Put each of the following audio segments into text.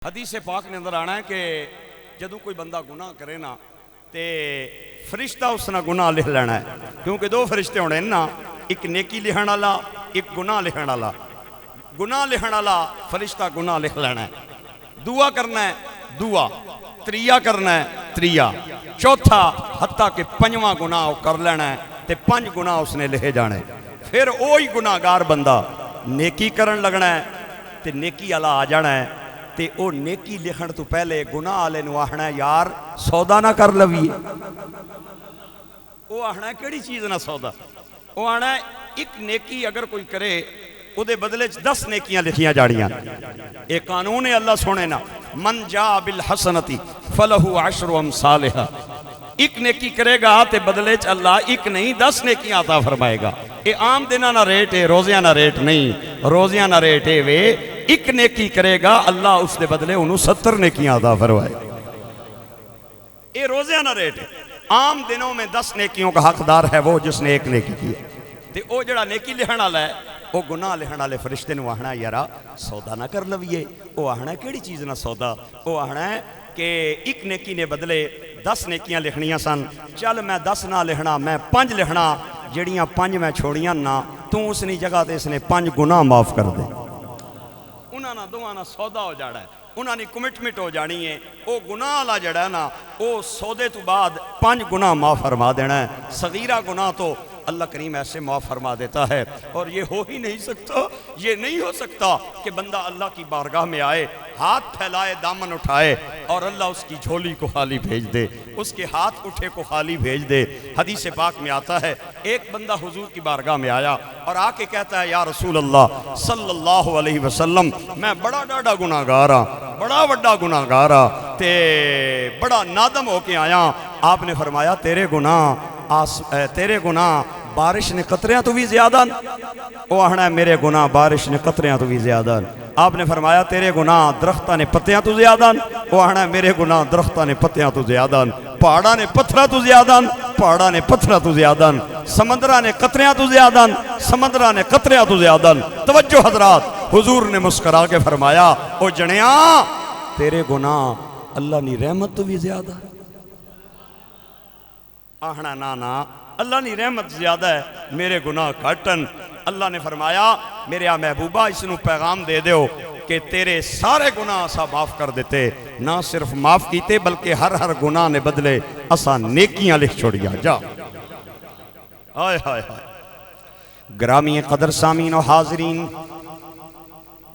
حدیث پاک نے اندر آنا ہے کہ جدو کوئی بندہ گناہ کرے نا تے فرشتہ اس نے گناہ لکھ لینا ہے، کیونکہ دو فرشتے ہونے ہیں نا، ایک نیکی لکھن والا ایک گناہ لکھن والا۔ گناہ لکھن والا فرشتہ گناہ لکھ لینا ہے، دعا کرنا ہے دعا، تریا کرنا ہے تریا، چوتھا حتیٰ کہ پنجواں گناہ کر لینا ہے تے 5 گناہ اس نے لکھے جانے۔ پھر وہی گناہگار بندہ نیکی کرن لگنا ہے تے نیکی والا آ جانا ہے تے او نیکی لکھن تو پہلے گناہ والے نو آخنا ہے یار سودا نہ کر لویے۔ وہ آخنا ہے کیڑی چیز نہ سودا؟ وہ آخنا ہے ایک نیکی اگر کوئی کرے او دے بدلے 10 نیکیاں لکھیاں جاڑیاں۔ ایک قانون ہے اللہ سونے نا، من جا بالحسنتی فلہو 10 امثالہا۔ ایک نیکی کرے گا تے بدلے چ اللہ ایک نہیں 10 نیکیاں عطا فرمائے گا۔ اے عام دنہ نہ ریٹ ہے، روزیاں نہ ریٹ نہیں، روزیاں نہ ریٹ ہے وے ایک نیکی کرے گا اللہ اس دے بدلے انہوں 70 نیکیاں عطا فرمائے۔ اے روزیاں نہ ریٹ ہے، عام دنوں میں 10 نیکیوں کا حقدار ہے وہ جس نے ایک نیکی کی ہے۔ تے او جڑا نیکی لکھن والا ہے او گناہ لکھن والے فرشتے نو آخنا یارا سودا نہ کر لویے۔ او آخنا کیڑی چیز نہ سودا؟ او آخنا ہے کہ ایک نیکی نے بدلے 10 نیکیاں لکھنیاں سن، چل میں 10 نہ لکھنا میں 5 لکھنا، جڑیاں 5 میں چھوڑیاں نہ تو اس نے جگہ تے اس نے 5 گناہ معاف کر دے۔ انہاں نہ دواں نہ سودا ہو جاڑا ہے، انہاں نے کمٹمنٹ ہو جانی ہے۔ او گناہ والا جڑا ہے نا او سودے تو بعد 5 گناہ معاف فرما دینا ہے۔ صغیرہ گناہ تو اللہ کریم ایسے معاف فرما دیتا ہے، اور یہ ہو ہی نہیں سکتا، یہ نہیں ہو سکتا کہ بندہ اللہ کی بارگاہ میں آئے، ہاتھ پھیلائے دامن اٹھائے اور اللہ اس کی جھولی کو خالی بھیج دے، اس کے ہاتھ اٹھے کو خالی بھیج دے۔ حدیث پاک میں آتا ہے ایک بندہ حضور کی بارگاہ میں آیا اور آ کے کہتا ہے یا رسول اللہ صلی اللہ علیہ وسلم میں بڑا ڈاڈا گناہگار ہاں، بڑا وڈا گناہگار ہاں تے بڑا نادم ہو کے آیا۔ آپ نے فرمایا تیرے گناہ بارش نے قطریاں تو بھی زیادہ۔ وہ آخنا ہے میرے گناہ بارش نے قطریاں تو بھی زیادہ۔ آپ نے فرمایا تیرے گناہ درختہ نے پتیاں تو زیادہ۔ وہ آخنا ہے میرے گناہ درختہ نے پتیاں تو زیادہ، پہاڑا نے پتھرہ تو زیادہ، پہاڑا نے پتھرہ تو زیادہ، سمندرہ نے قطریاں تو زیادہ، سمندرہ نے قطریاں تو زیادہ۔ توجہ حضرات، حضور نے مسکرا کے فرمایا او جنیاں تیرے گناہ اللہ نے رحمت تو بھی زیادہ۔ آہنا نانا اللہ نے رحمت زیادہ ہے، میرے گناہ کٹن۔ اللہ نے فرمایا میرے محبوبہ اس نو پیغام دے دیو کہ تیرے سارے گناہ اسا معاف کر دیتے، نہ صرف معاف کیتے بلکہ ہر گناہ نے بدلے اسا نیکیاں لکھ چھوڑیا۔ جا آئے ہائے ہائے گرامی قدر سامین و حاضرین،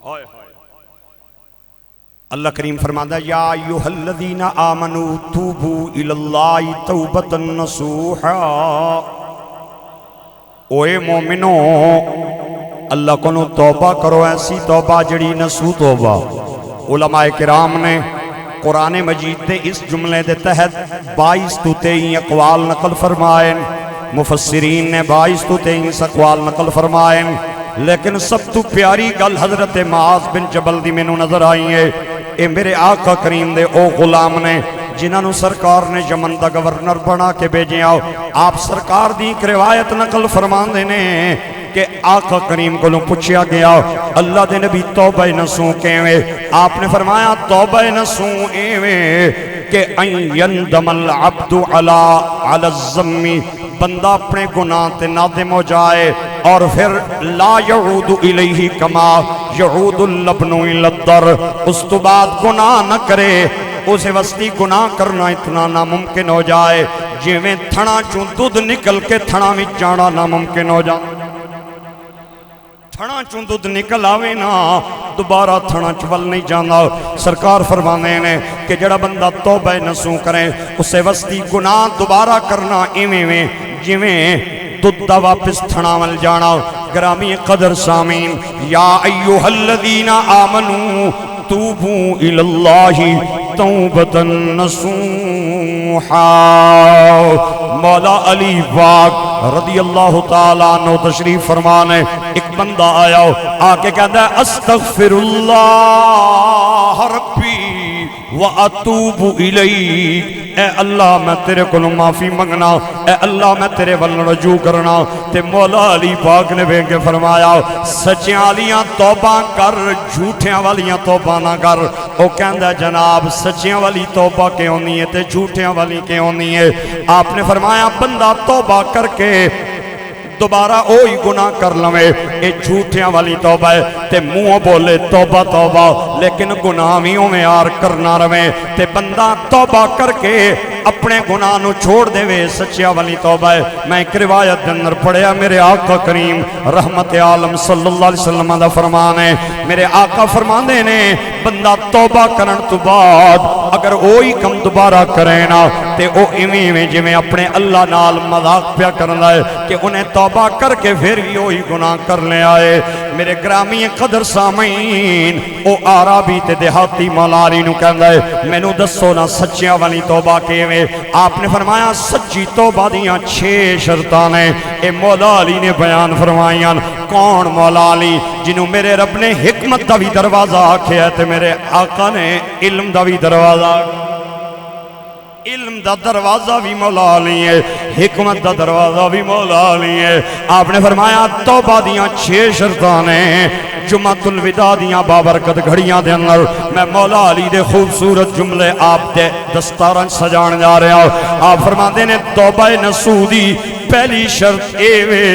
آئے ہائے اللہ کریم فرماتا یا ایوہ الذین آمنوا توبوا الاللہ توبتا نصوحا۔ اوے مومنو اللہ کو توبہ کرو، ایسی توبہ جڑی نسو توبہ۔ علماء کرام نے قرآن مجید دے اس جملے دے تحت 22 تو 23 اقوال نقل فرمائیں، مفسرین نے 22 تو 23 اقوال نقل فرمائیں، لیکن سب تو پیاری گل حضرت معاذ بن جبل دی میں نظر آئی ہے۔ اے میرے آقا کریم دے او غلام نے جنہاں نو سرکار نے یمن دا گورنر بنا کے بھیجے آؤ۔ آپ سرکار دی ایک روایت نقل فرمان دینے کہ آقا کریم کو پوچھیا گیا اللہ دے نبی توبہ نسوں کیویں؟ آپ نے فرمایا توبہ نسوں ایویں کہ ان یندم العبد علی الذم، بندہ اپنے گناہ تے نادم ہو جائے اور پھر لا یعود الیہ کما یعود اللبن الی الدر، اس تو بعد گناہ نہ کرے، اسے وستی گناہ کرنا اتنا ناممکن ہو جائے جویں تھنا چوں دودھ نکل کے تھنا میں جانا ناممکن ہو جائے۔ تھنا چوں دودھ نکل آوے نا دوبارہ تھنا چول نہیں جانا۔ سرکار فرمانے نے کہ جڑا بندہ توبہ نسوں کرے اسے وستی گناہ دوبارہ کرنا ایویں جویں دودھ دا واپس تھنا مل جانا۔ گرامی قدر سامین یا ایوہ الذین آمنوا توبوا الاللہ توبتا نصوحا۔ مولا علی پاک رضی اللہ تعالیٰ عنہ تشریف فرمانے ایک بندہ آیا آکے کہتا ہے استغفر اللہ ربی واتوب الیک، اے اللہ میں تیرے کو معافی منگنا، اے اللہ میں تیرے ول رجوع کرنا۔ تے مولا علی پاک نے بے کے فرمایا سچیاں والیاں توبہ کر، جھوٹیاں والیاں توبہ نہ کر۔ او کہندا جناب سچیاں والی توبہ کیوں نہیں ہے تے جھوٹیاں والی کیوں نہیں ہے؟ آپ نے فرمایا بندہ توبہ کر کے دوبارہ اوہی گناہ کر لوے، اے جھوٹیاں والی توبہ ہے تے منہ بولے توبہ توبہ لیکن گناہیوں میں یار کرنا رہے تے بندہ توبہ کر کے اپنے گناہ نو چھوڑ دے وے، سچیا والی توبہ ہے۔ میں ایک روایت دے اندر پڑھیا میرے آقا کریم رحمت عالم صلی اللہ علیہ وسلم دا فرمان ہے، میرے آقا فرماندے نے بندہ توبہ کرن تو بعد اگر وہی کم دوبارہ کرے نا تے او ایویں جویں اپنے اللہ نال مذاق پیا کرنا ہے کہ انہیں توبہ کر کے پھر بھی وہی گناہ کر لے آئے۔ میرے گرامی قدر سامعین او عربی تے دیہاتی مولا علی نو کہندا ہے مینوں دسو نا سچیاں والی توبہ کیویں؟ آپ نے فرمایا سچی توبہ دیاں 6 شرطاں نے، اے مولا علی نے بیان فرمائیاں۔ کون مولا علی؟ جنہوں میرے رب نے حکمت دا بھی دروازہ آکھیا ہے تے میرے آقا نے علم دا بھی دروازہ، علم دا دروازہ بھی مولا علی ہے، حکمت دا دروازہ بھی مولا علی ہے۔ آپ نے فرمایا توبہ دیاں 6 شرطاں نے۔ جمعۃ الوداع دیاں بابرکت گھڑیاں دے اندر میں مولا علی دے خوبصورت جملے آپ دے دستاراں سجان جا رہا ہوں۔ آپ فرماندے نے توبہ نصوحی پہلی شرط اے وے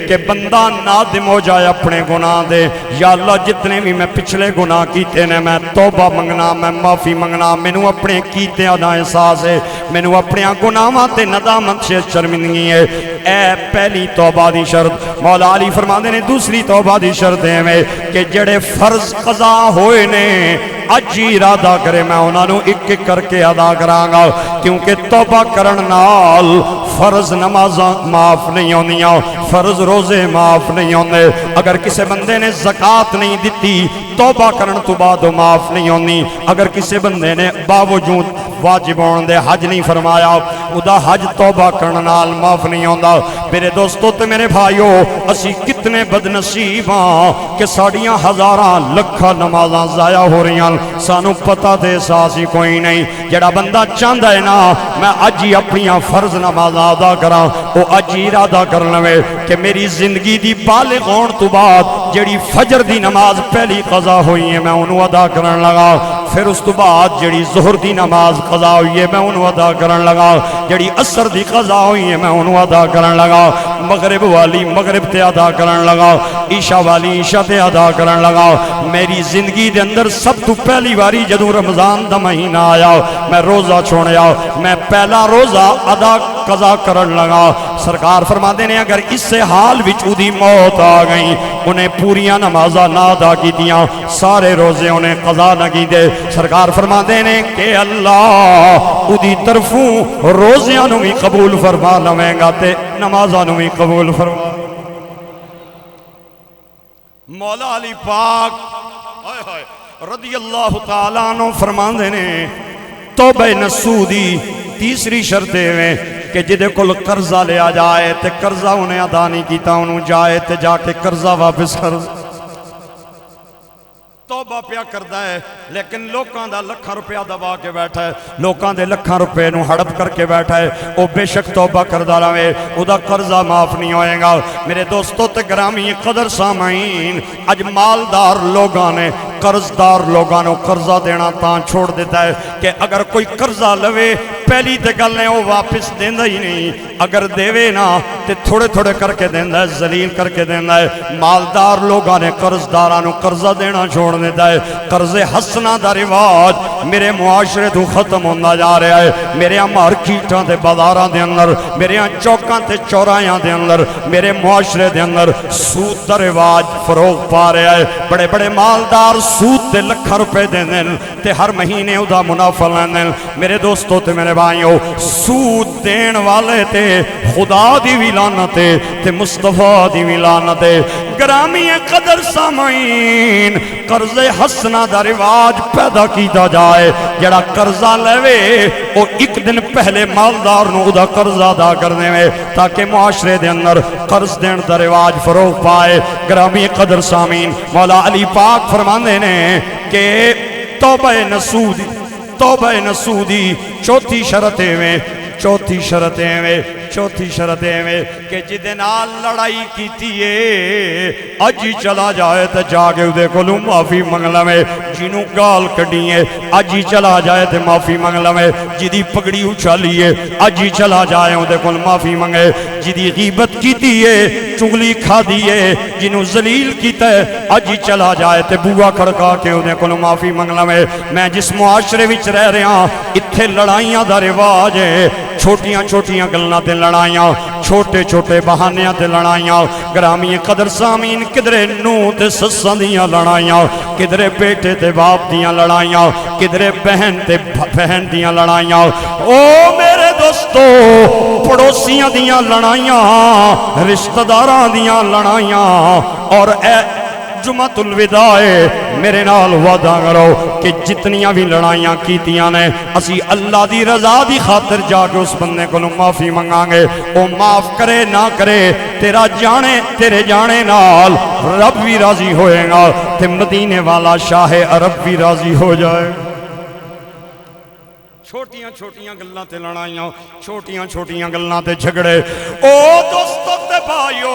کہ بندہ نادم ہو جائے اپنے گناہ دے، یا اللہ جتنے بھی میں پچھلے گناہ کیتے نے میں توبہ منگنا، میں معافی منگنا، مینوں اپنے کیتے دا احساس ہے، مینوں اپنے گناہاں تے ندامت سے شرمندگی ہے۔ اے پہلی توبہ دی شرط۔ مولا علی فرماندے نے دوسری توبہ دی شرط ہے کہ جڑے فرض قضا ہوئے نے اج ہی ارادہ کرے میں انہاں نوں ایک ایک کر کے ادا کراں گا، کیونکہ توبہ کرن نال فرض نمازاں معاف نہیں ہوندیاں، فرض روزے معاف نہیں ہوندے۔ اگر کسی بندے نے زکات نہیں دتی توبہ کرن تو بعد معاف نہیں ہونی۔ اگر کسی بندے نے باوجود واجب ہون دے حج نہیں فرمایا ادا حج توبہ کرن نال معاف نہیں ہوندا۔ میرے دوستو تے میرے بھائیو اسی کتنے بد نصیب ہاں کہ ساڑیاں ہزاراں لکھاں نمازاں ضائع ہو رہی ہیں، سانو پتہ تے احساس ہی کوئی نہیں۔ جڑا بندہ چاہندا ہے نا میں اج ہی اپنی فرض نماز ادا کراں، او اج ہی ارادہ کر لوے کہ میری زندگی دی بالغ ہون تو بعد جڑی فجر دی نماز پہلی قضا ہوئی ہے میں انہوں ادا کرن لگا، پھر اس تو بعد جڑی ظہر دی نماز قضا ہوئی ہے میں انہوں ادا کرن لگا، جڑی عصر دی قضا ہوئی ہے میں انہوں ادا کرن لگا، مغرب والی مغرب تے ادا کرن لگا، عشاء والی عشاء تے ادا کرن لگا۔ میری زندگی دے اندر سب تو پہلی باری جدوں رمضان دا مہینہ آیا میں روزہ چھوڑیا، میں پہلا روزہ ادا قضا کرن لگا۔ سرکار فرماندے نے اگر اس سے حال وچ اودی موت آ گئی انہیں پوریاں نمازاں نہ ادا کیتیاں، سارے روزے انہیں قضا نہ کیتے۔ سرکار فرماندے نے کہ اللہ اودی طرفوں روزیاں نو بھی قبول فرما لویں گا تے نمازاں نو بھی قبول فرما۔ مولا علی پاک رضی اللہ تعالیٰ عنہ فرماندے نے توبہ نصوحی تیسری شرط ہے کہ جدے کل قرضہ لیا جائے تے قرضہ انہیں ادا نہیں کیتا انہوں جائے تے جا کے قرضہ واپس کر۔ توبہ پیا کردا ہے لیکن لوکاں دا لکھاں روپیہ دبا کے بیٹھا ہے، لوکاں دے لکھاں روپے نو ہڑپ کر کے بیٹھا ہے، او بے شک توبہ کردا رہے او دا قرضہ معاف نہیں ہوئے گا۔ میرے دوستو تے گرامی قدر سامعین اج مالدار لوگاں نے قرضدار لوگاں نو قرضہ دینا تاں چھوڑ دیتا ہے کہ اگر کوئی قرضہ لوے پہلی تے گل نے وہ واپس دیندا ہی نہیں، اگر دیوے نا تے تھوڑے تھوڑے کر کے دیندا ہے، ذلیل کر کے دیندا ہے۔ مالدار لوگاں نے قرضداراں نو قرضہ دینا چھوڑ دیتا ہے۔ قرض حسنہ دا رواج میرے معاشرے تو ختم ہوندا جا رہا ہے۔ میرے مارکیٹاں تے بازاراں دے اندر، میرے چوکاں تے چوراہیاں دے اندر، میرے معاشرے دے اندر سود دا رواج فروغ پا رہا ہے۔ بڑے بڑے مالدار سود تے لکھاں روپے دیندے تے ہر مہینے ادا منافع لیندے۔ میرے دوستو تے میرے بھائیو سود دین والے تے خدا دی وی لعنت تے مصطفیٰ دی وی لعنت۔ گرامی قدر سامعین قرض حسنہ دا رواج پیدا کیتا جائے، جڑا قرضہ لے او ایک دن پہلے مالدار نو دا قرضہ ادا کرنے میں تاکہ معاشرے دے اندر قرض دین دا رواج فروغ پائے۔ گرامی قدر سامعین مولا علی پاک فرماندے نے کہ توبہ توبہ نصوح دی چوتھی شرط میں چوتھی شرط میں کہ جدے نال لڑائی کیتی ہے اج ہی چلا جائے تے جا کے اودے کولوں معافی منگ لوے، جنوں گال کڈی ہے اج ہی چلا جائے تے معافی منگ لوے، جدی پگڑی اچھالی ہے اج ہی چلا جائے اودے کول معافی منگے، جدی غیبت کیتی ہے چغلی کھا دی ہے جنوں ذلیل کیتا ہے اج ہی چلا جائے تے بوا کھڑکا کے اودے کول معافی منگ لوے۔ میں جس معاشرے وچ رہ رہا اتھے لڑائیاں دا رواج ہے، چھوٹیاں چھوٹیاں گلاں تے لڑائیاں، چھوٹے چھوٹے بہانیاں تے لڑائیاں، گرامی قدر سامین کدرے نو تے سساں دیاں لڑائیاں، کدرے بیٹے تے باپ دیاں لڑائیاں، کدرے بہن تے بہن دیاں لڑائیاں، او میرے دوستو پڑوسیاں دیاں لڑائیاں، رشتہ داراں دیاں لڑائیاں، اور اے جمعۃ الوداع میرے نال وعدہ کرو کہ جتنیاں بھی لڑائیاں کیتیاں نے اسی اللہ دی رضا دی خاطر جا کے اس بندے کو معافی منگاں گے، او معاف کرے نہ کرے تیرے جانے نال رب بھی راضی ہوئے گا تے مدینے والا شاہ عرب بھی راضی ہو جائے۔ چھوٹیاں چھوٹیاں گلاں تے لڑائیاں، چھوٹیاں چھوٹیاں گلاں تے جھگڑے، او دوستو تے بھائیو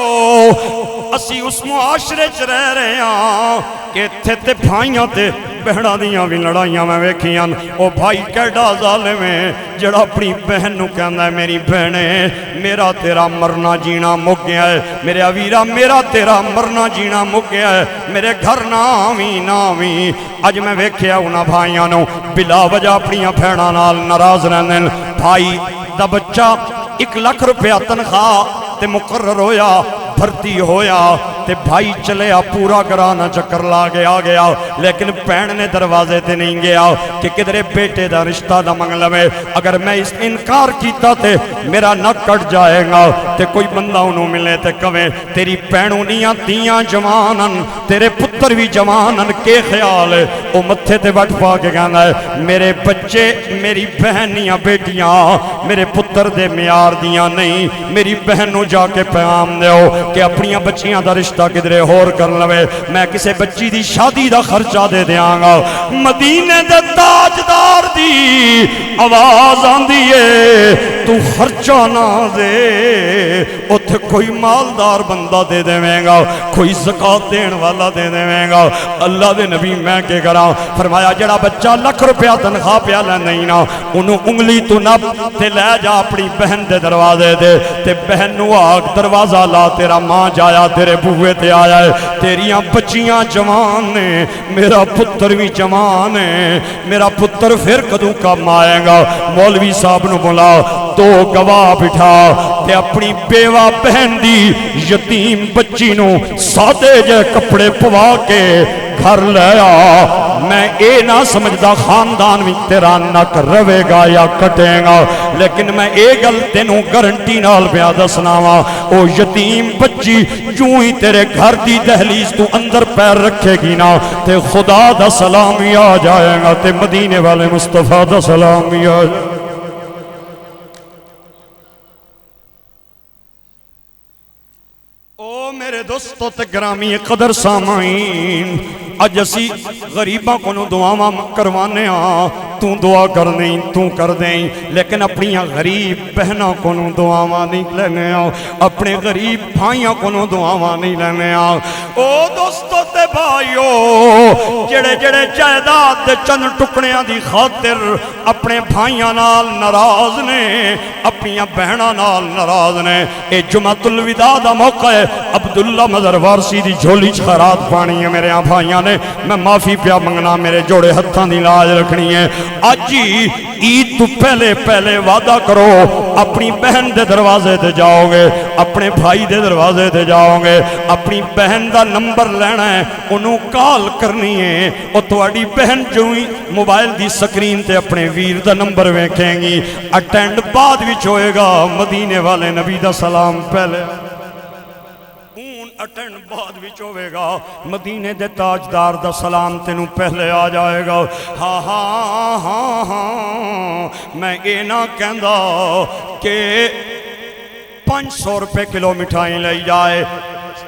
اسی اس معاشرے چ رہ رہے ہاں کہ تھے تے بھائیاں تے بہناں دیاں بھی لڑائیاں میں ویکھیاں، او بھائی کیڈا ظالم ہے جڑا اپنی بہن نو کہندا ہے میری بہنے میرا تیرا مرنا جینا مک گیا ہے، میرے اویرا میرا تیرا مرنا جینا مک گیا ہے، میرے گھر نہ آویں۔ اج میں ویکھیا انہاں بھائیاں نو بلا وجہ اپنی بہناں نال ناراض رہندے، بھائی دا بچہ 1 لاکھ روپیہ تنخواہ تے مقرر ہویا بھرتی ہویا تے بھائی چلیا پورا کرانا چکر لا کے آ گیا، لیکن بہن نے دروازے تے نہیں گیا کہ کدرے بیٹے دا رشتہ دا منگ لوے، اگر میں اس انکار کیتا تے میرا نک کٹ جائے گا تے کوئی بندہ انہوں ملے تے کہے تیری بہنونیاں دیاں جوانن تیرے پتر بھی جوانن کے خیال ہے، او متھے تے وٹ پا کے کہنا ہے میرے بچے میری بہنیاں بیٹیاں میرے پتر دے معیار دیاں نہیں، میری بہنوں جا کے پیغام دیو کہ اپنی بچیاں دا رشتہ کدرے ہور کر لوے، میں کسے بچی دی شادی دا خرچہ دے دیاں گا۔ مدینے دے تاجدار دی آواز آندی ہے تو خرچہ نہ دے، اتھے کوئی مالدار بندہ دے دے گا، کوئی زکاة دین والا دے دے گا۔ اللہ دے نبی میں کے کراں فرمایا جڑا بچہ 1 لاکھ روپیہ تنخواہ پیا لیندے نا انہوں انگلی تو نب تے لے جا اپنی بہن دے دروازے دے تے بہن نو آگ دروازہ لا تیرا ماں جایا تیرے بوئے تے آیا ہے، تیریاں بچیاں جوان نے میرا پتر بھی جوان ہے، میرا پتر پھر کدوں کم آئے گا۔ مولوی صاحب نو بولا 2 گواہ بٹھا تے اپنی بیوہ بہن دی یتیم بچی نو سادے جے کپڑے پوا کے گھر لیا، میں اے نہ سمجھدا خاندان بھی تیرا نک روے گا یا کٹے گا، لیکن میں اے گل تینوں گارنٹی نال پیا دسنا وا او یتیم بچی جوں ہی تیرے گھر دی دہلیز تو اندر پیر رکھے گی نا تے خدا دا سلام ہی آ جائے گا تے مدینے والے مصطفیٰ دا سلام ہی آ جائے گا۔ او میرے دوستو تے گرامی قدر سامعین اج اسی غریباں کو دعاواں کروانے ہاں، تو دعا کر دیں تو کر دیں، لیکن اپنی غریب بہنوں کو دعاواں نہیں لینے ہاں، اپنے غریب بھائیوں کو دعاواں نہیں لینے ہاں۔ او دوستو تے بھائیو جڑے جڑے جائیداد دے چند ٹکڑیاں دی خاطر اپنے بھائیاں نال ناراض نے، اپنی بہناں نال ناراض نے، اے جمعۃ الوداع دا موقع ہے، عبداللہ مظہر وارسی دی جھولی چ خیرات پانی ہے میرے بھائیاں نے، میں معافی پیا منگنا میرے جوڑے ہتھاں دی لاج رکھنی ہے۔ اج ہی عید تو پہلے وعدہ کرو اپنی بہن دے دروازے تے جاؤ گے، اپنے بھائی دے دروازے تے جاؤ گے، اپنی بہن دا نمبر لینا ہے انہوں کال کرنی ہے، اور تواڈی بہن جو ہی موبائل دی سکرین تے اپنے ویر دا نمبر ویکھیں گی، اٹینڈ بعد وچ ہوئے گا، مدینے والے نبی دا سلام پہلے اٹینڈ بعد وچ ہوئے گا، مدینے دے تاجدار دا سلام تینوں پہلے آ جائے گا۔ ہاں ہاں ہاں ہاں میں اے نہ کہندا کہ 500 روپے کلو مٹھائی لے جائے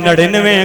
99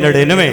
99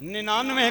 99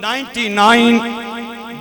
99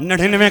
99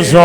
100,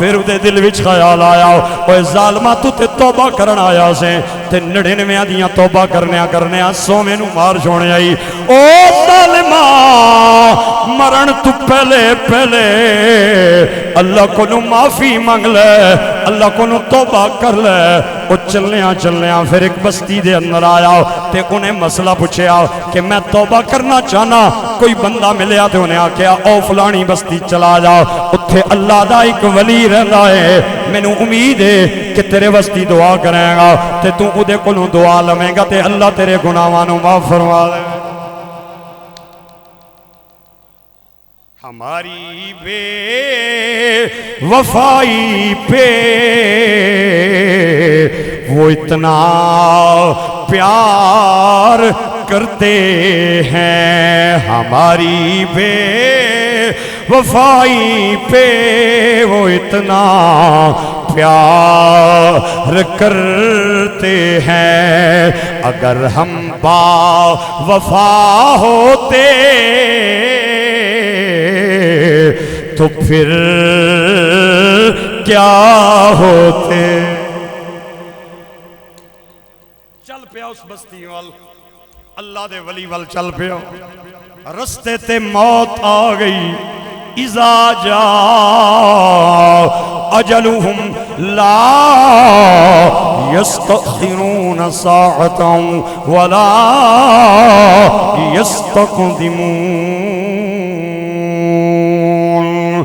پھر دے دل وچ خیال آیا اوے ظالما تو تے توبہ کرن آیا سے تے 99 دیاں توبہ کرنے 100ویں نو مار چھوڑے آئی او ظالما مرن تو پہلے اللہ کو نو معافی مانگ لے اللہ کو نو توبہ کر لے او چلنیاں پھر ایک بستی دے اندر آیا تے انہیں مسئلہ پوچھیا کہ میں توبہ کرنا چاہنا کوئی بندہ ملیا تے انہیں آکھیا او فلانی بستی چلا جا اتھے اللہ دا ایک ولی رہندا ہے میں نو امید ہے کہ تیرے واسطے دعا کرے گا تے تو اودے کولوں دعا لویں گا تے اللہ تیرے گناہاں نو معاف فرما دے ہماری بے وفائی پہ وہ اتنا پیار کرتے ہیں ہماری بے وفائی پہ وہ اتنا پیار کرتے ہیں اگر ہم با وفا ہوتے تو پھر کیا ہوتے چل پیا اس بستی وال اللہ دے ولی وال چل پیا رستے تے موت آ گئی اذا جاء اجلہم لا یستأخرون ساعة ولا یستقدمون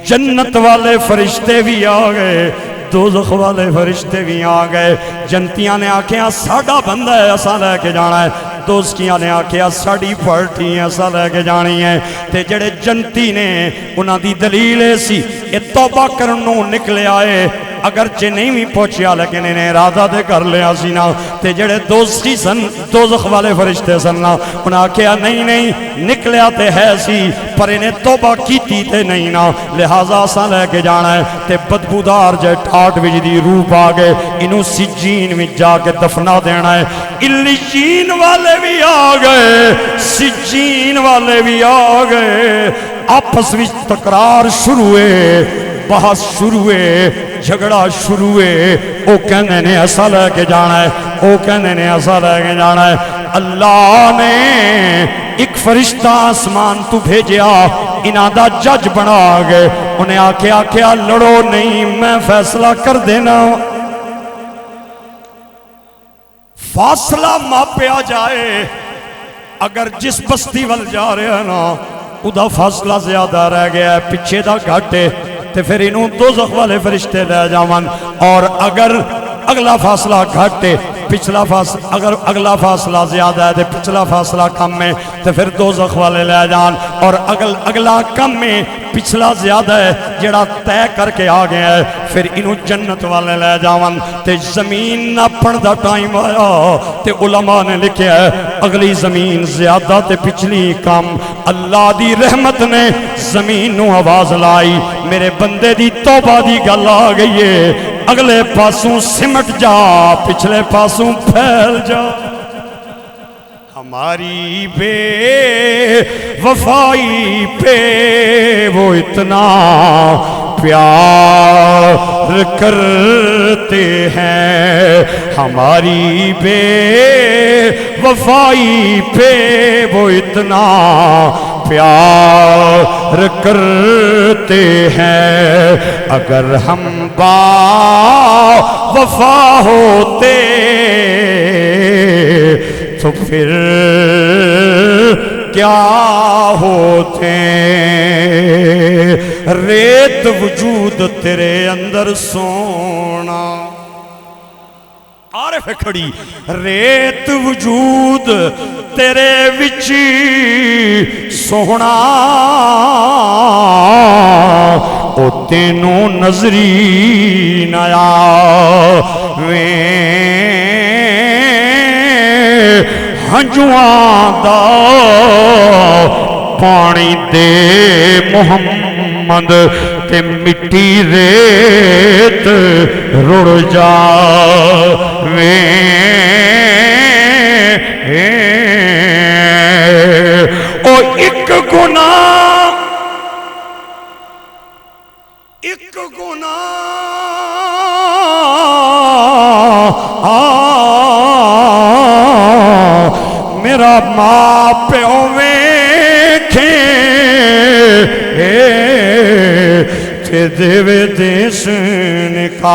جنت والے فرشتے بھی آ گئے دوزخ والے فرشتے بھی آ گئے جنتیاں نے آکھیا ساڈا بندہ ہے اساں لے کے جانا ہے دوزخیاں نے آکھیا ساڈی پارٹی ہے اساں لے کے جانی ہے تے جڑے جنتی نے انہاں دی دلیل سی اے توبہ کرنوں نکلے آئے اگرچہ نہیں بھی پہنچیا لیکن انہیں ارادہ دے کر لیا سی نا تے جڑے دوزخی سن دوزخ والے فرشتے سن نا انہاں کہا نہیں نکلیا تے ہے سی پر انہیں توبہ کیتی تے نہیں نا لہذا سا لے کے جانا ہے تے بدبودار جے ٹاٹ وجدی روح آگے انہوں سجین میں جا کے دفنا دینا ہے علیین والے بھی آگئے سجین والے بھی آگئے آپس وچ تقرار شروع ہے بحث شروع ہے جھگڑا شروع ہے او کہنے نے ایسا لے کے جانا ہے او کہنے نے ایسا لے کے جانا ہے اللہ نے ایک فرشتہ آسمان تو بھیجیا انہاں دا جج بنا گئے انہیں آکھیا لڑو نہیں میں فیصلہ کر دینا فاصلہ ماپیا جائے اگر جس بستی وال جا رہے ہیں نا ادا فاصلہ زیادہ رہ گیا ہے پیچھے دا گھاٹے تے پھر انہوں دوزخ والے فرشتے لے جاون اور اگر اگلا فاصلہ گھاٹے پچھلا فاصلہ اگر اگلا فاصلہ زیادہ ہے تے پچھلا فاصلہ کم ہے تے پھر دوزخ والے لے جان اور اگلا کم ہے پچھلا زیادہ ہے جڑا طے کر کے آ گیا ہے پھر انہوں جنت والے لے جاون تے زمین ناپن دا ٹائم آیا تے علماء نے لکھیا ہے اگلی زمین زیادہ تے پچھلی کم اللہ دی رحمت نے زمین نو آواز لائی میرے بندے دی توبہ دی گل آ گئی ہے اگلے پاسوں سمٹ جا پچھلے پاسوں پھیل جا ہماری بے وفائی پہ وہ اتنا پیار کرتے ہیں ہماری بے وفائی پہ وہ اتنا پیار کرتے ہیں اگر ہم با وفا ہوتے تو پھر کیا ہوتے ریت وجود تیرے اندر سونا عارف کھڑی ریت وجود تیرے وچ سونا او تینوں نظری نیا ہنجواں دا پانی دے محمد تے مٹی ریت رڑ جاوے او ایک گناہ ایک گناہ میرا ماں پیو ویکھے تے دیوے دیس نکالا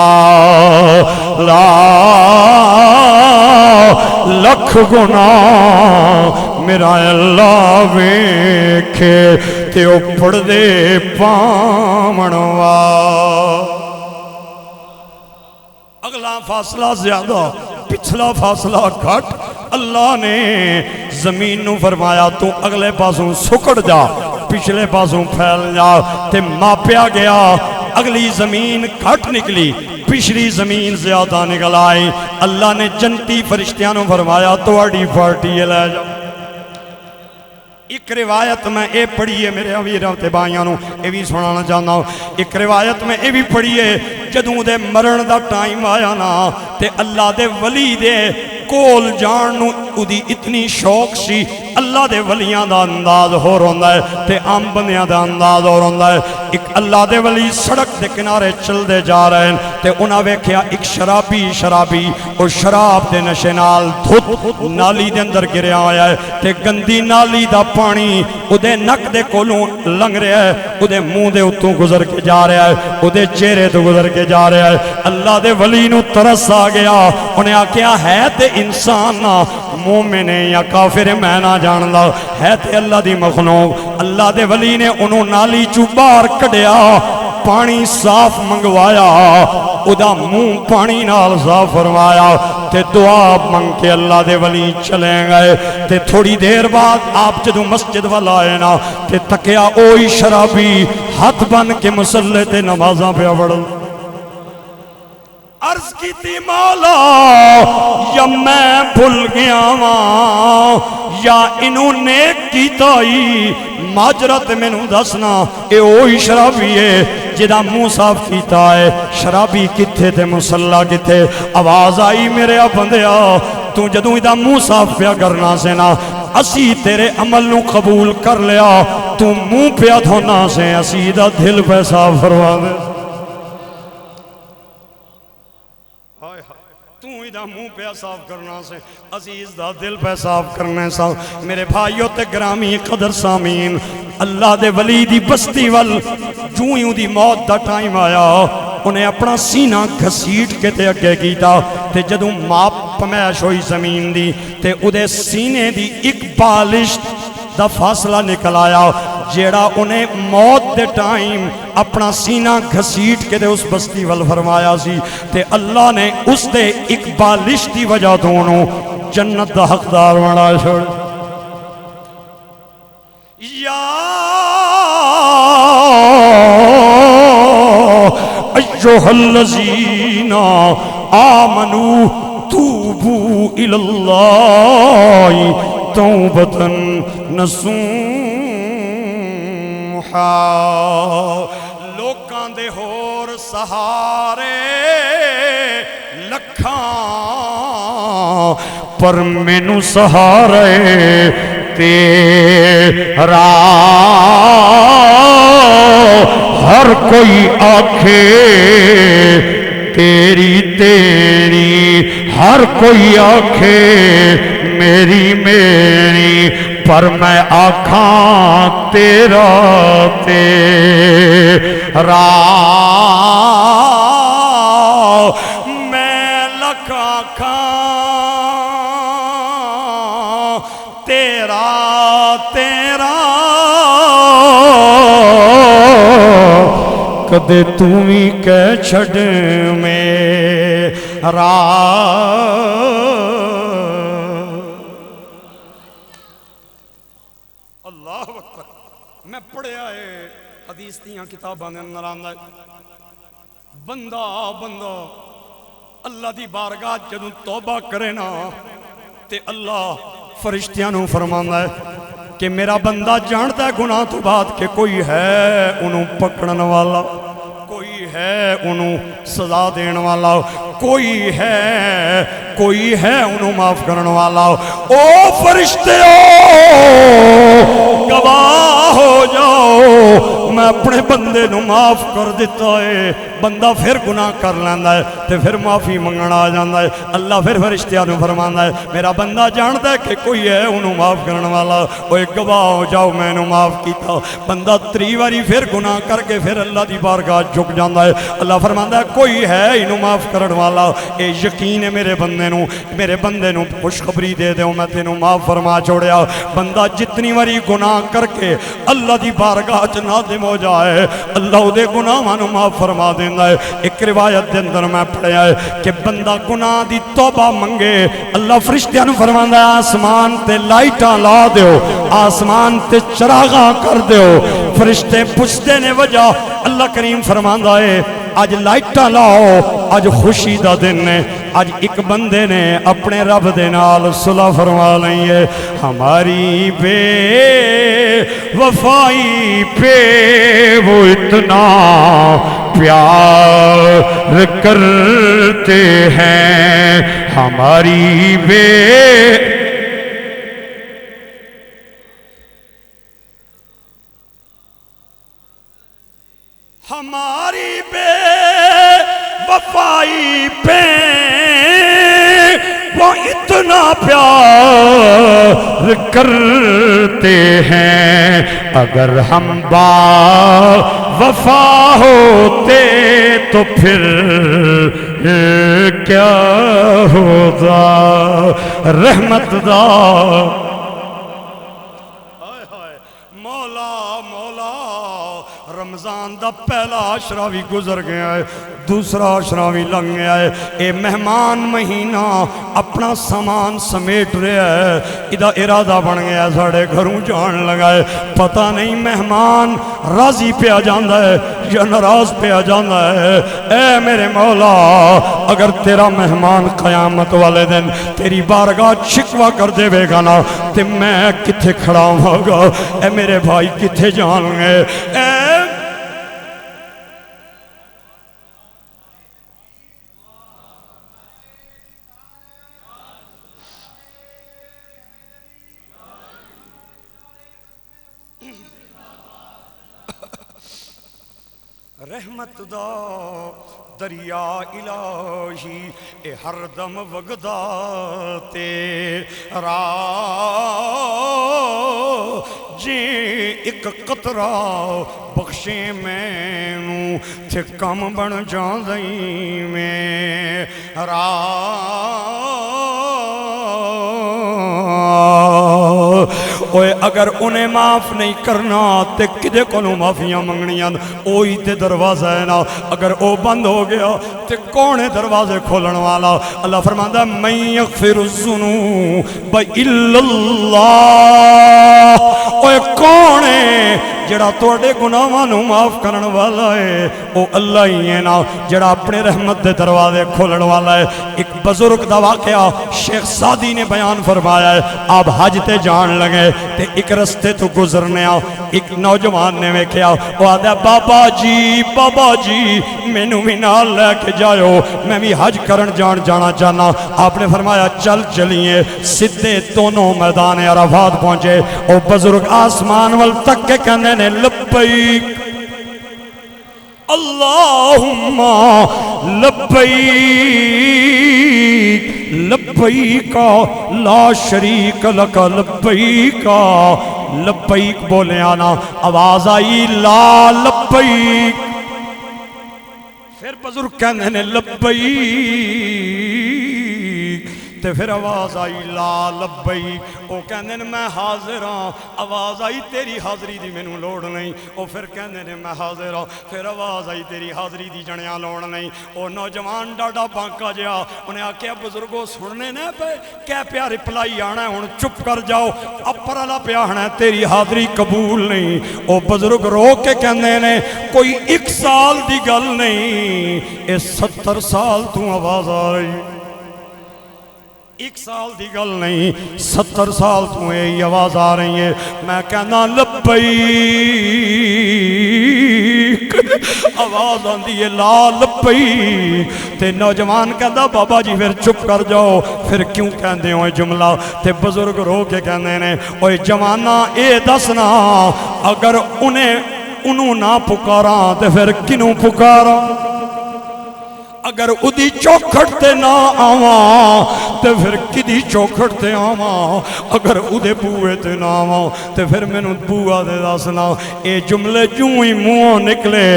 لکھ گناہ میرا اللہ ویکھے تے اوپڑ دے پامنوا اگلا فاصلہ زیادہ پچھلا فاصلہ گھٹ اللہ نے زمین نو فرمایا تو اگلے پاسوں سکڑ جا پچھلے پاسوں پھیل جا تے ماپیا گیا اگلی زمین گھٹ نکلی پچھلی زمین زیادہ نکل آئی اللہ نے جنتی فرشتیاں نو فرمایا تو اڑی پارٹی لے جا ایک روایت میں اے پڑھی ہے میرے امیروں تے بھائیاں نو اے بھی سنانا چاہتا ہوں ایک روایت میں اے بھی پڑھی ہے جدوں دے مرن دا ٹائم آیا نا تے اللہ دے ولی دے کول جان نو اودی اتنی شوق سی اللہ دے ولیاں دا انداز ہو رہندا ہے تے عام بندیاں دا انداز ہو رہندا ہے ایک اللہ دے ولی سڑک دے کنارے چل دے جا رہے ہیں تے انہاں ویکھیا ایک شرابی او شراب دے نشے نال دھت نالی دے اندر گریا ہویا ہے تے گندی نالی دا پانی اودے نک دے کولوں لنگ رہا ہے اودے منہ دے اتوں گزر کے جا رہا ہے اودے چہرے تو گزر کے جا رہا ہے اللہ دے ولی نو ترس آ گیا انہیں آکھیا ہے تے انسان نہ مومن یا کافر میں نہ جاندا ہے تے اللہ دی مخلوق اللہ دے ولی نے انہوں نالی چوں باہر کڈیا پانی صاف منگوایا ادا منہ پانی نال صاف فرمایا تے دعا منگ کے اللہ دے ولی چلے گئے تے تھوڑی دیر بعد آپ جدوں مسجد والا آئے نا تے تکیا اوہی شرابی ہاتھ بن کے مصلی تے نمازاں پہ پڑھ عرض کی تھی مولا یا میں بھول گیا ماں یا انہوں نے کیتائی ماجرت میں نو دسنا اے اوہی شرابی ہے جدہ منہ صاف کیتا ہے شرابی کتھے تے مسلح کتھے آواز آئی میرے بندیا تو جدوں ادھا منہ صاف پیا کرنا سے نا اسی تیرے عمل نو قبول کر لیا تو منہ پیا دھونا سے اسی ادھا دل پہ صاف فرما دے منہ پہ صاف کرنا سے عزیز دا دل پہ صاف کرنے سا میرے بھائیوں تے گرامی قدر سامین اللہ دے ولی دی بستی وال جوں ہی دی موت دا ٹائم آیا انہیں اپنا سینہ گھسیٹ کے تے اگے کیتا تے جدوں ماپ پمیش ہوئی زمین دی تے ادھے سینے دی ایک بالشت دا فاصلہ نکل آیا جیڑا انہیں موت دے ٹائم اپنا سینہ گھسیٹ کے دے اس بستی وال فرمایا سی تے اللہ نے اس دے ایک بالش دی وجہ دونوں جنت دا حقدار بنا چھوڑ یا ایوہ الذین آمنوا توبوا الاللہ توبتا نصوحا لوکاں دے ہور سہارے لکھاں پر مینوں سہارے تیرا ہر کوئی آکھے تیری تیری ہر کوئی آکھے میری میری پر میں آکھاں تیرا تیرا میں لکھ آکھاں تیرا تیرا کدے تُمی کہہ چھڑ میرا اللہ اکبر میں پڑھیا ہے حدیث دیاں کتاباں دے اندر آندا بندہ اللہ دی بارگاہ جدوں توبہ کرے نا تے اللہ فرشتیاں نوں فرماندا ہے کہ میرا بندہ جانتا ہے گناہ تو بعد کہ کوئی ہے انہوں پکڑن والا کوئی ہے انہوں سزا دین والا کوئی ہے انہوں معاف کرن والا او فرشتے گواہ ہو جاؤ میں اپنے بندے نو معاف کر دیتا ہے۔ بندہ پھر گناہ کر لینا ہے تے پھر معافی منگنا آ جانا ہے۔ اللہ پھر فرشتیاں نو فرمانا ہے میرا بندہ جانتا ہے کہ کوئی ہے انہوں معاف کرنے والا، وہ ایک گواہ ہو جاؤ میں انہوں معاف کیتا۔ بندہ 3 باری پھر گناہ کر کے پھر اللہ دی بارگاہ جھک جانا ہے۔ اللہ فرماتا ہے کوئی ہے انہوں معاف کرنے والا، اے یقین ہے میرے بندے نو خوشخبری دے دے میں تینوں معاف فرما چھوڑیا۔ بندہ جتنی باری گناہ کر کے اللہ دی بارگاہ چ نادم ہو جائے اللہ دے گناہاں نو معاف فرما دیندا ہے۔ ایک روایت دے اندر میں پڑھیا ہے کہ بندہ گناہ دی توبہ منگے اللہ فرشتیاں نو فرماندا ہے آسمان تے لائٹاں لا دیو، آسمان تے چراغاں کر دیو۔ فرشتے پوچھتے نے وجہ اللہ کریم فرماندا ہے آج لائٹاں لاؤ، آج خوشی دا دن ہے، آج ایک بندے نے اپنے رب دے نال صلح فرما لئی ہے۔ ہماری بے وفائی پہ وہ اتنا پیار کرتے ہیں، ہماری بے وفائی پہ وہ اتنا پیار کرتے ہیں، اگر ہم با وفا ہوتے تو پھر کیا ہوتا رحمت دا رمضان دا پہلا عشرہ بھی گزر گیا ہے، دوسرا عشرہ بھی لنگ گیا ہے۔ اے مہمان مہینہ اپنا سامان سمیٹ رہا ہے، ادھا ارادہ بن گیا ہے ساڑھے گھروں جان لگا ہے۔ پتہ نہیں مہمان راضی پہ آ جاندہ ہے یا ناراض پہ آ جاندہ ہے۔ اے میرے مولا اگر تیرا مہمان قیامت والے دن تیری بارگاہ شکوہ کر دے بے گا نا تے میں کتھے کھڑا ہوگا، اے میرے بھائی کتھے جان گے۔ اے رحمت دا دریا الہی اے ہر دم وگدا تیرا جی ایک قطرہ بخشے مینوں تھے کم بن جاندئی میرا اوے اگر انہیں معاف نہیں کرنا تے کدے کونوں معافیاں منگنیاں اوہی تے دروازہ ہے نا، اگر او بند ہو گیا تے کونے دروازے کھولن والا۔ اللہ فرماندا ہے من یغفر الذنوب الا اللہ، اوے کونے جڑا توڑے گناہاں نو معاف کرن والا ہے او اللہ ہی ہے نا، جڑا اپنے رحمت دے دروازے کھولن والا ہے۔ ایک بزرگ دا واقعہ شیخ سعدی نے بیان فرمایا ہے، آپ حج تے جان لگے تے ایک رستے تو گزرنے آؤ، ایک نوجوان نے ویکھیا وہ آدھا بابا جی مینوں بھی نال لے کے جائو میں بھی حج کرن جانا چاہنا۔ آپ نے فرمایا چل چلیے، سدھے دونوں میدان عرفات پہنچے۔ او بزرگ آسمان وال تک کے کہنے نے لبیک اللہم لبیک لبیک لا شریک لک لبیک لبیک بولے آنا، آواز آئی لا لبیک، پھر بزرگ کہنے نے لبیک، تے پھر آواز آئی لا لبیک، او کہنے نے میں حاضر ہاں، آواز آئی تیری حاضری دی مینوں لوڑ نہیں، او پھر کہنے نے میں حاضر ہاں، پھر آواز آئی تیری حاضری دی جنیاں لوڑ نہیں۔ او نوجوان ڈاڈا بانکا جیا انہیں آکھیا بزرگوں سننے نہ پہ کیا پیا رپلائی آنا ہے ہن چپ کر جاؤ، اپر والا پیا آنا ہے تیری حاضری قبول نہیں۔ او بزرگ رو کے کہنے نے کوئی 1 سال دی گل نہیں، اے 70 سال تو آواز آ رہی، 1 سال دی گل نہیں 70 سال تو یہ آواز آ رہی ہے۔ میں کہنا لبیک لبیک آواز آندی ہے لا لبیک تے نوجوان کہندا بابا جی پھر چپ کر جاؤ پھر کیوں کہندے ہو جملہ تے بزرگ رو کے کہندے نے اوے جوانا اے دسنا اگر انہوں نہ پکاراں تے پھر کنوں پکاراں اگر ادھی چوکھٹ تے نہ آواں تے پھر کدی چوکھٹ تے آواں اگر ادھے بوئے تے نہ آواں تے پھر میں نو بوہ دے دسنا اے جملے جوں ہی منہوں نکلے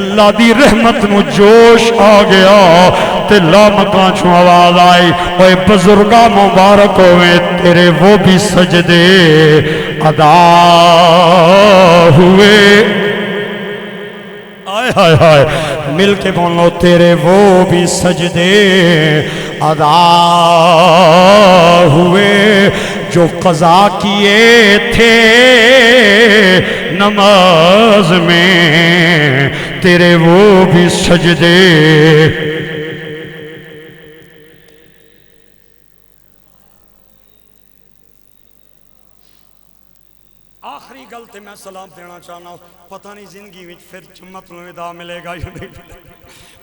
اللہ دی رحمت نو جوش آ گیا تے لامکاں چھو آواز آئی اوے بزرگا مبارک ہوئے تیرے وہ بھی سجدے ادا ہوئے آئے ہائے ہائے مل کے بولو تیرے وہ بھی سجدے ادا ہوئے جو قضا کیے تھے نماز میں تیرے وہ بھی سجدے آخری گلتے میں سلام دینا چاہنا ہوں پتہ نہیں زندگی میں پھر جمت نو ادا ملے گا یا نہیں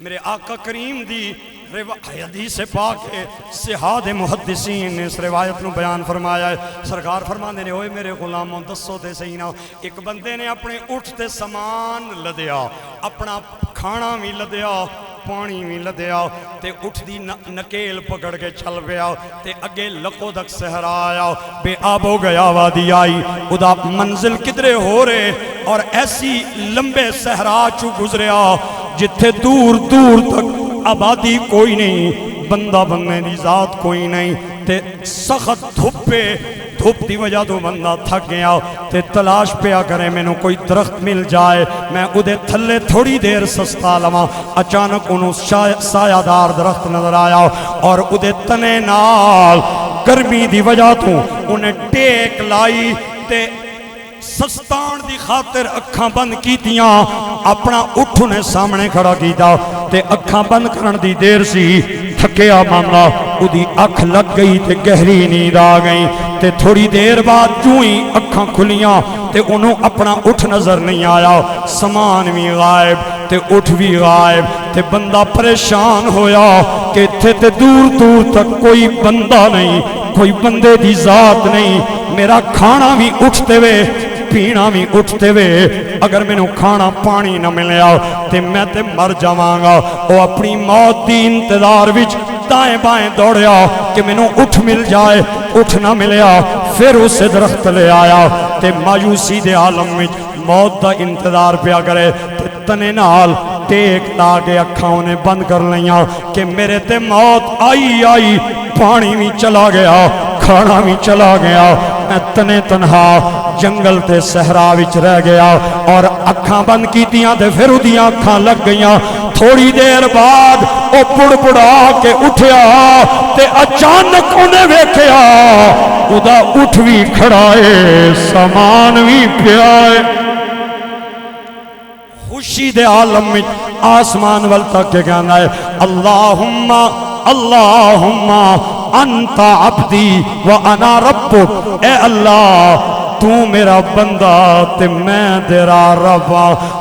میرے آقا کریم دی حدیث پاک ہے صحاد محدثین نے اس روایت نو بیان فرمایا ہے سرکار فرماندے نے ہوئے میرے غلاموں دسو تے صحیح نہ ایک بندے نے اپنے اٹھتے سامان لدیا اپنا کھانا بھی لدیا پانی بھی لدیا تے اٹھ دی نکیل پکڑ کے چل پیا تے اگے لکو دک صحرا آیا بے آب ہو گیا وادی آئی ادا منزل کدرے ہو رہے اور ایسی لمبے صحرا چو گزریا جتھے دور دور تک آبادی کوئی نہیں بندہ بننے دی ذات کوئی نہیں تے سخت دھوپے دھوپ دی وجہ تو بندہ تھک گیا تے تلاش پیا کرے میں نو کوئی درخت مل جائے میں ادھے تھلے تھوڑی دیر سستا لما اچانک انہوں سایہ دار درخت نظر آیا اور ادھے تنے نال گرمی دی وجہ تو انہیں ٹیک لائی تے سستان دی خاطر اکھاں بند کیتیاں اپنا اٹھنے سامنے کھڑا کیتا تے اکھاں بند کرن دی دیر سی تھکیا مانگا ادھی اکھ لگ گئی تے گہری نیند آ گئی تے تھوڑی دیر بعد جو ہی اکھاں کھلیاں تے انہوں اپنا اٹھ نظر نہیں آیا سامان بھی غائب تے اٹھ بھی غائب تے بندہ پریشان ہویا کہ تھے تے دور دور تک کوئی بندہ نہیں کوئی بندے دی ذات نہیں میرا کھانا بھی اٹھتے ہوئے پینا بھی اٹھتے ہوئے اگر میں نو کھانا پانی نہ ملیا تے میں تے مر جاواں گا وہ اپنی موت دی انتظار وچ دائیں بائیں دوڑیا کہ میں نو اٹھ مل جائے اٹھ نہ ملیا پھر اسے درخت لے آیا تے مایوسی دے عالم وچ موت دا انتظار پیا کرے تے تنے نال ٹیک لا کے اکھاں انہیں بند کر لیاں کہ میرے تے موت آئی پانی بھی چلا گیا کھانا بھی چلا گیا میں تنے تنہا جنگل تے صحرا وچ رہ گیا اور اکھاں بند کیتیاں تے پھر ادیاں اکھاں لگ گئیاں تھوڑی دیر بعد او پڑ پڑا کے اٹھیا تے اچانک انہیں ویکھیا ادا اٹھ بھی کھڑائے سامان بھی پیائے خوشی دے عالم میں آسمان والتا کے کہنا ہے اللہم اللہم انت عبدی وانا ربک اے اللہ تو میرا بندہ تے میں تیرا رب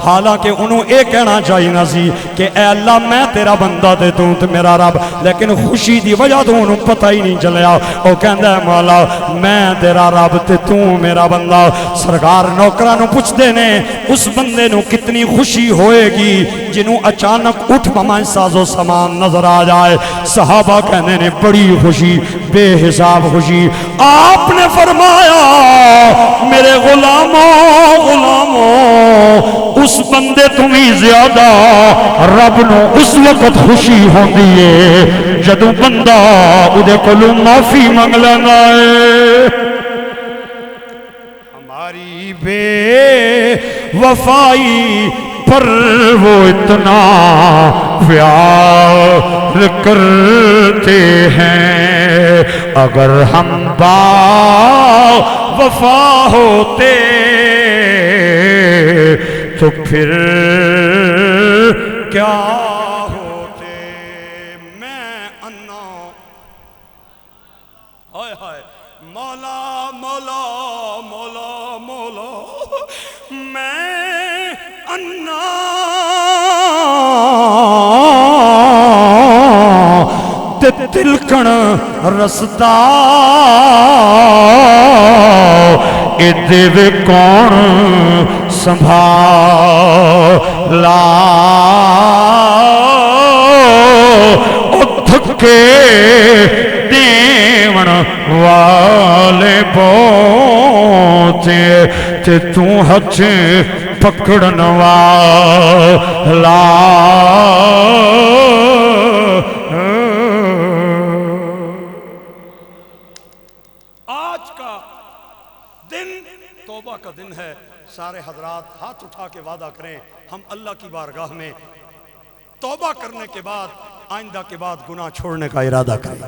حالانکہ انہوں اے کہنا چاہیے نہ سی کہ اے اللہ میں تیرا بندہ تے تو میرا رب لیکن خوشی دی وجہ تو انہوں پتہ ہی نہیں چلیا وہ کہندہ ہے مولا میں تیرا رب تے تو میرا بندہ سرکار نوکرانوں پوچھ دینے اس بندے نو کتنی خوشی ہوئے گی جنہوں اچانک اٹھ ممائن ساز و سامان نظر آ جائے صحابہ کہنے نے بڑی خوشی بے حساب خوشی آپ نے فرمایا میرے غلاموں اس بندے تمہیں زیادہ رب نو اس وقت خوشی ہوندی ہے جدو بندہ ادھے کلو معافی منگ لینا ہے ہماری بے وفائی پر وہ اتنا پیار کرتے ہیں اگر ہم وفا ہوتے تو پھر کیا ہوتے میں انا ہائے ہائے مولا مولا مولا مولا میں انا تے تلکن رسدا اے دیوے کون سنبھالا او تھکے دیون والے پہنچے تے تو ہتھ پکڑن والا آج کا دن توبہ کا دن ہے. سارے حضرات ہاتھ اٹھا کے وعدہ کریں ہم اللہ کی بارگاہ میں توبہ کرنے کے بعد آئندہ کے بعد گناہ چھوڑنے کا ارادہ کریں.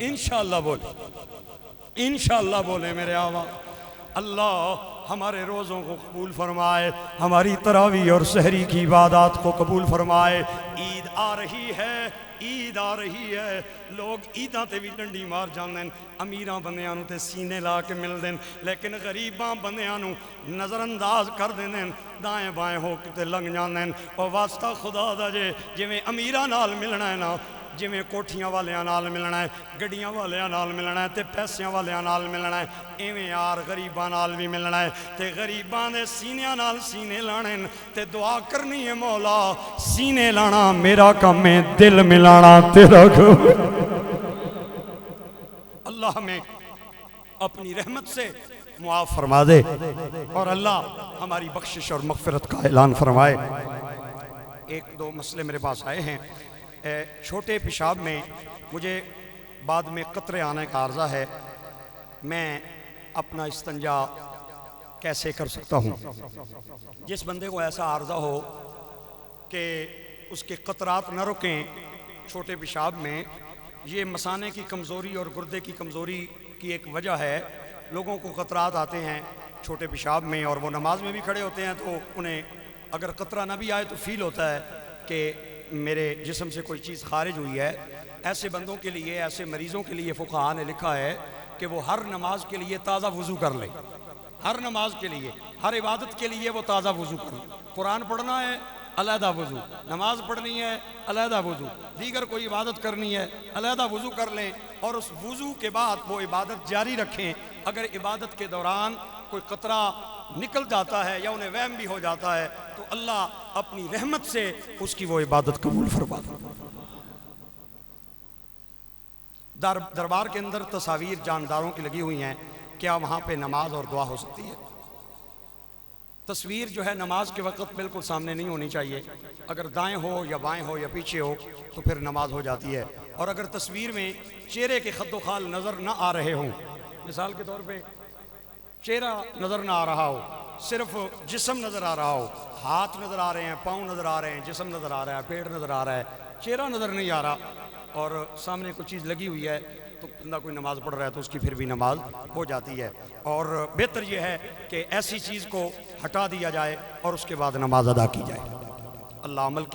انشاءاللہ بولے انشاءاللہ بولے میرے آقا. اللہ ہمارے روزوں کو قبول فرمائے, ہماری تراویح اور سحری کی عبادات کو قبول فرمائے. عید آ رہی ہے, عید آ رہی ہے. لوگ عیداں تے بھی ڈنڈی مار جاندن, امیراں بندیاں نو تے سینے لا کے مل دین, لیکن غریباں بندیاں نو نظر انداز کر دین, دائیں بائیں ہو کے لنگ جاندن. اور واسطہ خدا دا جویں امیراں نال ملنا ہے نا, جویں کوٹھیاں والیاں نال ملنا ہے, گڈیاں والیاں نال ملنا ہے, تے پیسیاں والیاں نال ملنا ہے, ایویں یار غریباں نال بھی ملنا ہے. تے غریباں دے سینیاں نال سینے لانے, تے دعا کرنی ہے مولا سینے لانا میرا کام ہے, دل ملانا تیرا کام. اللہ ہمیں اپنی رحمت سے معاف فرما دے اور اللہ ہماری بخشش اور مغفرت کا اعلان فرمائے. ایک دو مسئلے میرے پاس آئے ہیں. چھوٹے پیشاب میں مجھے بعد میں قطرے آنے کا عارضہ ہے, میں اپنا استنجا کیسے کر سکتا ہوں؟ جس بندے کو ایسا عارضہ ہو کہ اس کے قطرات نہ رکیں چھوٹے پیشاب میں, یہ مثانے کی کمزوری اور گردے کی کمزوری کی ایک وجہ ہے. لوگوں کو قطرات آتے ہیں چھوٹے پیشاب میں اور وہ نماز میں بھی کھڑے ہوتے ہیں, تو انہیں اگر قطرہ نہ بھی آئے تو فیل ہوتا ہے کہ میرے جسم سے کوئی چیز خارج ہوئی ہے. ایسے بندوں کے لیے, ایسے مریضوں کے لیے فقہاء نے لکھا ہے کہ وہ ہر نماز کے لیے تازہ وضو کر لے. ہر نماز کے لیے, ہر عبادت کے لیے وہ تازہ وضو کر لے. قرآن پڑھنا ہے علیحدہ وضو, نماز پڑھنی ہے علیحدہ وضو, دیگر کوئی عبادت کرنی ہے علیحدہ وضو کر لیں, اور اس وضو کے بعد وہ عبادت جاری رکھیں. اگر عبادت کے دوران کوئی قطرہ نکل جاتا ہے یا انہیں وہم بھی ہو جاتا ہے تو اللہ اپنی رحمت سے اس کی وہ عبادت قبول فرما دے. دربار کے اندر تصاویر جانداروں کی لگی ہوئی ہیں, کیا وہاں پہ نماز اور دعا ہو سکتی ہے؟ تصویر جو ہے نماز کے وقت بالکل سامنے نہیں ہونی چاہیے. اگر دائیں ہو یا بائیں ہو یا پیچھے ہو تو پھر نماز ہو جاتی ہے. اور اگر تصویر میں چہرے کے خد و خال نظر نہ آ رہے ہوں, مثال کے طور پہ چہرہ نظر نہ آ رہا ہو, صرف جسم نظر آ رہا ہو, ہاتھ نظر آ رہے ہیں, پاؤں نظر آ رہے ہیں, جسم نظر آ رہا ہے, پیٹ نظر آ رہا ہے, چہرہ نظر نہیں آ رہا, اور سامنے کوئی چیز لگی ہوئی ہے, تو بندہ کوئی نماز پڑھ رہا ہے تو اس کی پھر بھی نماز ہو جاتی ہے. اور بہتر یہ ہے کہ ایسی چیز کو ہٹا دیا جائے اور اس کے بعد نماز ادا کی جائے. اللہ عمل کی